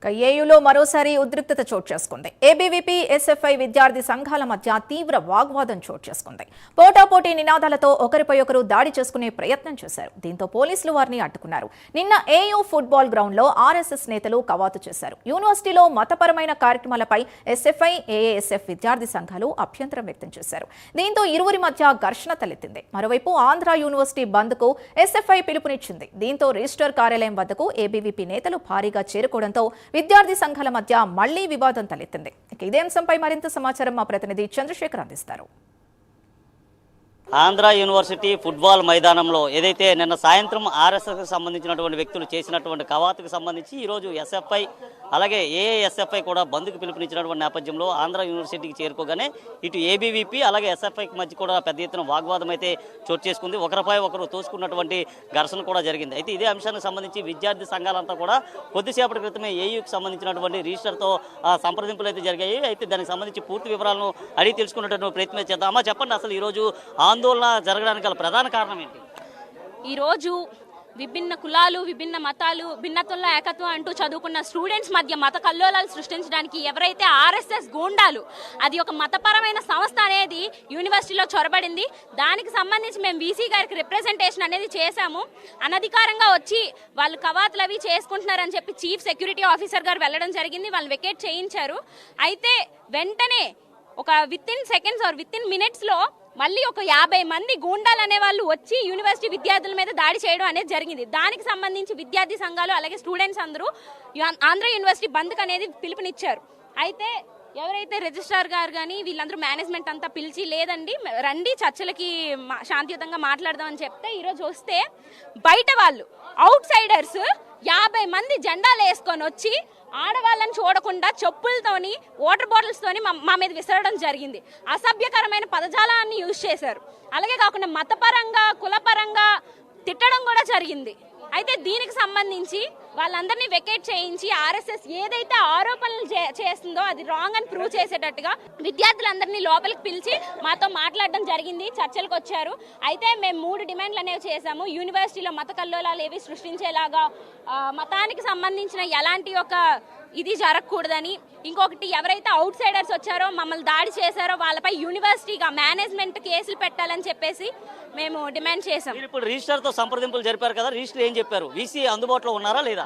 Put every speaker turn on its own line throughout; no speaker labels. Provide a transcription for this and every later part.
ఏయూలో మరోసారి ఉద్రిక్తత చోటు చేసుకుంది. ఏబీవీపీ ఎస్ఎఫ్ఐ విద్యార్థి సంఘాల మధ్య తీవ్ర వాగ్వాదం చోటు చేసుకుంది. పోటాపోటీ నినాదాలతో ఒకరిపై ఒకరు దాడి చేసుకునే ప్రయత్నం చేశారు. దీంతో పోలీసులు వారిని అడ్డుకున్నారు. నిన్న ఏయూ ఫుట్బాల్ గ్రౌండ్లో ఆర్ఎస్ఎస్ నేతలు కవాతు చేశారు. యూనివర్సిటీలో మతపరమైన కార్యక్రమాలపై ఎస్ఎఫ్ఐ, ఏఏఎస్ఎఫ్ విద్యార్థి సంఘాలు అభ్యంతరం వ్యక్తం చేశారు. దీంతో ఇరువురి మధ్య ఘర్షణ తలెత్తింది. మరోవైపు ఆంధ్ర యూనివర్సిటీ బంద్కు ఎస్ఎఫ్ఐ పిలుపునిచ్చింది. దీంతో రిజిస్ట్రార్ కార్యాలయం వద్దకు ఏబీవీపీ నేతలు భారీగా చేరుకోవడంతో విద్యార్థి సంఘాల మధ్య మళ్లీ వివాదం తలెత్తింది. ఇదే అంశంపై మరింత సమాచారం మా ప్రతినిధి చంద్రశేఖర్ అందిస్తారు.
ఆంధ్ర యూనివర్సిటీ ఫుట్బాల్ మైదానంలో ఏదైతే నిన్న సాయంత్రం ఆర్ఎస్ఎస్కి సంబంధించినటువంటి వ్యక్తులు చేసినటువంటి కవాతుకు సంబంధించి ఈరోజు ఎస్ఎఫ్ఐ అలాగే ఏఎస్ఎఫ్ఐ కూడా బంద్కు పిలుపునిచ్చినటువంటి నేపథ్యంలో ఆంధ్ర యూనివర్సిటీకి చేరుకోగానే ఇటు ఏబీవీపీ అలాగే ఎస్ఎఫ్ఐకి మధ్య కూడా పెద్ద ఎత్తున వాగ్వాదం అయితే చోటు చేసుకుంది. ఒకరిపై ఒకరు తోసుకున్నటువంటి ఘర్షణ కూడా జరిగింది. అయితే ఇదే అంశానికి సంబంధించి విద్యార్థి సంఘాలంతా కూడా కొద్దిసేపటి క్రితమే ఏయూకి సంబంధించినటువంటి రిజిస్టర్తో సంప్రదింపులు అయితే జరిగాయి. అయితే దానికి సంబంధించి పూర్తి వివరాలను అడిగి తెలుసుకున్నటువంటి ప్రయత్నం చేద్దామా. చెప్పండి, అసలు ఈరోజు ఆందోళన జరగడానికి గల ప్రధాన కారణం ఏంటి?
ఈరోజు విభిన్న కులాలు, విభిన్న మతాలు, భిన్నత్వంలో ఏకత్వం అంటూ చదువుకున్న స్టూడెంట్స్ మధ్య మత కల్లోలాలు సృష్టించడానికి ఎవరైతే ఆర్ఎస్ఎస్ గూండాలు, అది ఒక మతపరమైన సంస్థ అనేది యూనివర్సిటీలో చొరబడింది. దానికి సంబంధించి మేము వీసీ గారికి రిప్రజెంటేషన్ అనేది చేశాము. అనధికారంగా వచ్చి వాళ్ళు కవాతులు అవి చేసుకుంటున్నారని చెప్పి చీఫ్ సెక్యూరిటీ ఆఫీసర్ గారు వెళ్ళడం జరిగింది. వాళ్ళు వెకేట్ చేయించారు. అయితే వెంటనే ఒక with in seconds are with in మినిట్స్లో మళ్ళీ ఒక 50 మంది గూండాలు అనే వాళ్ళు వచ్చి యూనివర్సిటీ విద్యార్థుల మీద దాడి చేయడం అనేది జరిగింది. దానికి సంబంధించి విద్యార్థి సంఘాలు అలాగే స్టూడెంట్స్ అందరూ ఆంధ్ర యూనివర్సిటీ బంద్కు అనేది పిలుపునిచ్చారు. అయితే ఎవరైతే రిజిస్ట్రార్ గారు కానీ వీళ్ళందరూ మేనేజ్మెంట్ అంతా పిలిచి లేదండి రండి చర్చలకి శాంతియుతంగా మాట్లాడదామని చెప్తే ఈరోజు వస్తే బయట వాళ్ళు అవుట్ సైడర్స్ 50 మంది జెండాలు వేసుకొని వచ్చి ఆడవాళ్ళని చూడకుండా చెప్పులతోని వాటర్ బాటిల్స్తోని మా మీద విసరడం జరిగింది. అసభ్యకరమైన పదజాలాన్ని యూజ్ చేశారు. అలాగే కాకుండా మతపరంగా కులపరంగా తిట్టడం కూడా జరిగింది. అయితే దీనికి సంబంధించి వాళ్ళందరినీ వెకేట్ చేయించి ఆర్ఎస్ఎస్ ఏదైతే ఆరోపణలు చేస్తుందో అది రాంగ్ అని ప్రూవ్ చేసేటట్టుగా విద్యార్థులందరినీ లోపలికి పిలిచి మాతో మాట్లాడడం జరిగింది. చర్చలకు వచ్చారు. అయితే మేము 3 డిమాండ్లు అనేవి చేశాము. యూనివర్సిటీలో మత కల్లోలాలు ఏవి సృష్టించేలాగా మతానికి సంబంధించిన ఎలాంటి ఒక ఇది జరగకూడదని, ఇంకొకటి ఎవరైతే అవుట్ సైడర్స్ వచ్చారో మమ్మల్ని దాడి చేశారో వాళ్ళపై యూనివర్సిటీగా మేనేజ్మెంట్ కేసులు పెట్టాలని చెప్పేసి మేము డిమాండ్ చేశాం.
ఇప్పుడు రిజిస్టర్తో సంప్రదింపులు జరిపారు కదా, రిజిస్టర్ ఏం చెప్పారు? వీసీ అందుబాటులో ఉన్నారా లేదా?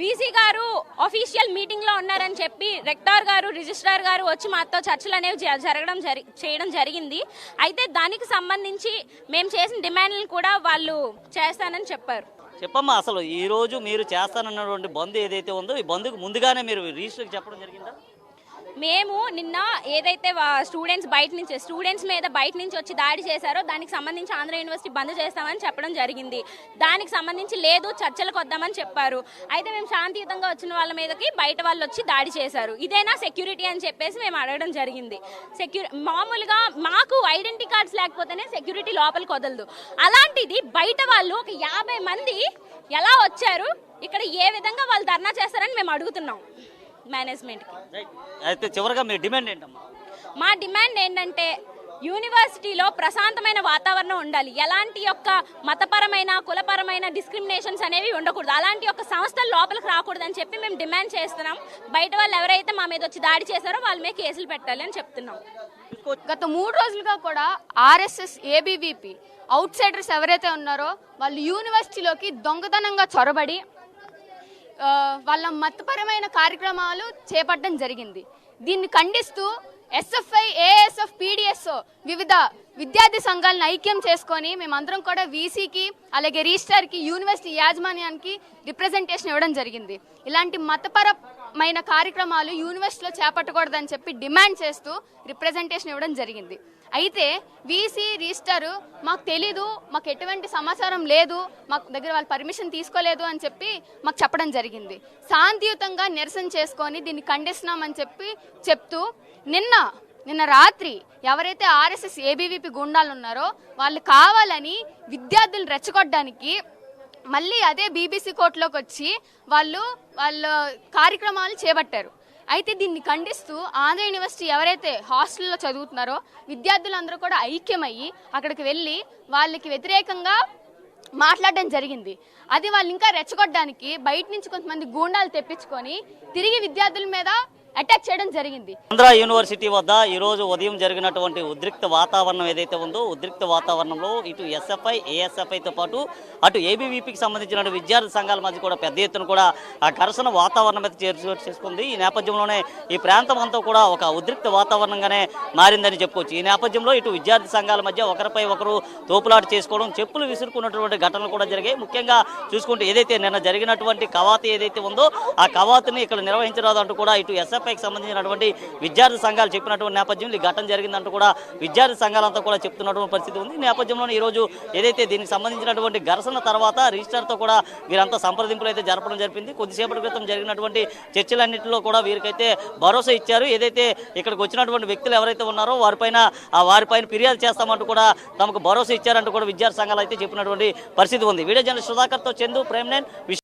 వీసీ గారు ఆఫీషియల్ మీటింగ్ లో ఉన్నారని చెప్పి రెక్టార్ గారు, రిజిస్ట్రార్ గారు వచ్చి మాతో చర్చలు అనేవి చేయడం జరిగింది. అయితే దానికి సంబంధించి మేము చేసిన డిమాండ్లను కూడా వాళ్ళు చేస్తానని చెప్పారు.
చెప్పమ్మా, అసలు ఈ రోజు మీరు చేస్తానన్నటువంటి బంద్ ఏదైతే ఉందో ఈ బంద్కు ముందుగానే మీరు రిజిస్టర్కి చెప్పడం జరిగిందా?
మేము నిన్న ఏదైతే స్టూడెంట్స్ మీద బయట నుంచి వచ్చి దాడి చేశారో దానికి సంబంధించి ఆంధ్ర యూనివర్సిటీ బంద్ చేస్తామని చెప్పడం జరిగింది. దానికి సంబంధించి లేదు చర్చలకు వద్దామని చెప్పారు. అయితే మేము శాంతియుతంగా వచ్చిన వాళ్ళ మీదకి బయట వాళ్ళు వచ్చి దాడి చేశారు. ఇదేనా సెక్యూరిటీ అని చెప్పేసి మేము అడగడం జరిగింది. మామూలుగా మాకు ఐడెంటిటీ కార్డ్స్ లేకపోతేనే సెక్యూరిటీ లోపలికి వదలదు. అలాంటిది బయట వాళ్ళు ఒక 50 మంది ఎలా వచ్చారు, ఇక్కడ ఏ విధంగా వాళ్ళు ధర్నా చేస్తారని మేము అడుగుతున్నాం మేనేజ్మెంట్ కి.
అయితే చివరగా మీ డిమాండ్ ఏంటమ్మా?
మా డిమాండ్ ఏంటంటే యూనివర్సిటీలో ప్రశాంతమైన వాతావరణం ఉండాలి. ఎలాంటి యొక్క మతపరమైన కులపరమైన డిస్క్రిమినేషన్స్ అనేవి ఉండకూడదు. అలాంటి యొక్క సంస్థలు లోపలికి రాకూడదు అని చెప్పి మేము డిమాండ్ చేస్తున్నాం. బయట వాళ్ళు ఎవరైతే మా మీద వచ్చి దాడి చేశారో వాళ్ళ మీద కేసులు పెట్టాలి అని చెప్తున్నాం.
గత 3 రోజులుగా కూడా ఆర్ఎస్ఎస్, ఏబీవీపీ అవుట్ సైడర్స్ ఎవరైతే ఉన్నారో వాళ్ళు యూనివర్సిటీలోకి దొంగతనంగా చొరబడి వాళ్ళ మతపరమైన కార్యక్రమాలు చేపట్టడం జరిగింది. దీన్ని ఖండిస్తూ ఎస్ఎఫ్ఐ, ఏఎస్ఎఫ్, పీడిఎస్ వివిధ విద్యార్థి సంఘాలను ఐక్యం చేసుకొని మేమందరం కూడా వీసీకి అలాగే రిజిస్ట్రార్కి యూనివర్సిటీ యాజమాన్యానికి రిప్రజెంటేషన్ ఇవ్వడం జరిగింది. ఇలాంటి మతపరమైన కార్యక్రమాలు యూనివర్సిటీలో చేపట్టకూడదని చెప్పి డిమాండ్ చేస్తూ రిప్రజెంటేషన్ ఇవ్వడం జరిగింది. అయితే వీసీ, రిజిస్టర్ మాకు తెలీదు, మాకు ఎటువంటి సమాచారం లేదు, మాకు దగ్గర వాళ్ళు పర్మిషన్ తీసుకోలేదు అని చెప్పి మాకు చెప్పడం జరిగింది. శాంతియుతంగా నిరసన చేసుకొని దీన్ని ఖండిస్తున్నామని చెప్తూ నిన్న రాత్రి ఎవరైతే ఆర్ఎస్ఎస్, ఏబీవీపీ గుండాలు ఉన్నారో వాళ్ళు కావాలని విద్యార్థులు రెచ్చగొట్టడానికి మళ్ళీ అదే బీబీసీ కోర్టులోకి వచ్చి వాళ్ళ కార్యక్రమాలు చేపట్టారు. అయితే దీన్ని ఖండిస్తూ ఆంధ్ర యూనివర్సిటీ ఎవరైతే హాస్టల్లో చదువుతున్నారో విద్యార్థులందరూ కూడా ఐక్యమయ్యి అక్కడికి వెళ్ళి వాళ్ళకి వ్యతిరేకంగా మాట్లాడడం జరిగింది. అది వాళ్ళు ఇంకా రెచ్చగొట్టడానికి బయట నుంచి కొంతమంది గూండాలు తెప్పించుకొని తిరిగి విద్యార్థుల మీద అటాక్ చేయడం జరిగింది.
ఆంధ్ర యూనివర్సిటీ వద్ద ఈరోజు ఉదయం జరిగినటువంటి ఉద్రిక్త వాతావరణం ఏదైతే ఉందో, ఉద్రిక్త వాతావరణంలో ఇటు ఎస్ఎఫ్ఐ ఏఎస్ఎఫ్ఐతో పాటు అటు ఏబీవీపీకి సంబంధించిన విద్యార్థి సంఘాల మధ్య కూడా పెద్ద ఎత్తున కూడా ఆ ఘర్షణ వాతావరణం అయితే చేసుకుంది. ఈ నేపథ్యంలోనే ఈ ప్రాంతం అంతా కూడా ఒక ఉద్రిక్త వాతావరణంగానే మారిందని చెప్పుకోవచ్చు. ఈ నేపథ్యంలో ఇటు విద్యార్థి సంఘాల మధ్య ఒకరిపై ఒకరు తోపులాట చేసుకోవడం, చెప్పులు విసురుకున్నటువంటి ఘటనలు కూడా జరిగాయి. ముఖ్యంగా చూసుకుంటే ఏదైతే నిన్న జరిగినటువంటి కవాతు ఏదైతే ఉందో ఆ కవాతుని ఇక్కడ నిర్వహించరాదు అంటూ కూడా ఇటు ఎస్ఎఫ్ఐకి సంబంధించినటువంటి విద్యార్థి సంఘాలు చెప్పినటువంటి నేపథ్యంలో ఈ ఘటన జరిగిందంటూ కూడా విద్యార్థి సంఘాలంతా కూడా చెప్తున్నటువంటి పరిస్థితి ఉంది. ఈ నేపథ్యంలోనే ఈరోజు ఏదైతే దీనికి సంబంధించినటువంటి ఘర్షణ తర్వాత రిజిస్టర్తో కూడా వీరంతా సంప్రదింపులు అయితే జరపడం జరిపింది. కొద్దిసేపటి క్రితం జరిగినటువంటి చర్చలన్నింటిలో కూడా వీరికైతే భరోసా ఇచ్చారు. ఏదైతే ఇక్కడికి వచ్చినటువంటి వ్యక్తులు ఎవరైతే ఉన్నారో వారిపైన ఫిర్యాదు చేస్తామంటూ కూడా తమకు భరోసా ఇచ్చారంటూ కూడా విద్యార్థి సంఘాలు అయితే చెప్పినటువంటి పరిస్థితి ఉంది. వీడియో జర్నలిస్ట్ సుధాకర్తో చందు, ప్రేమ్ 9.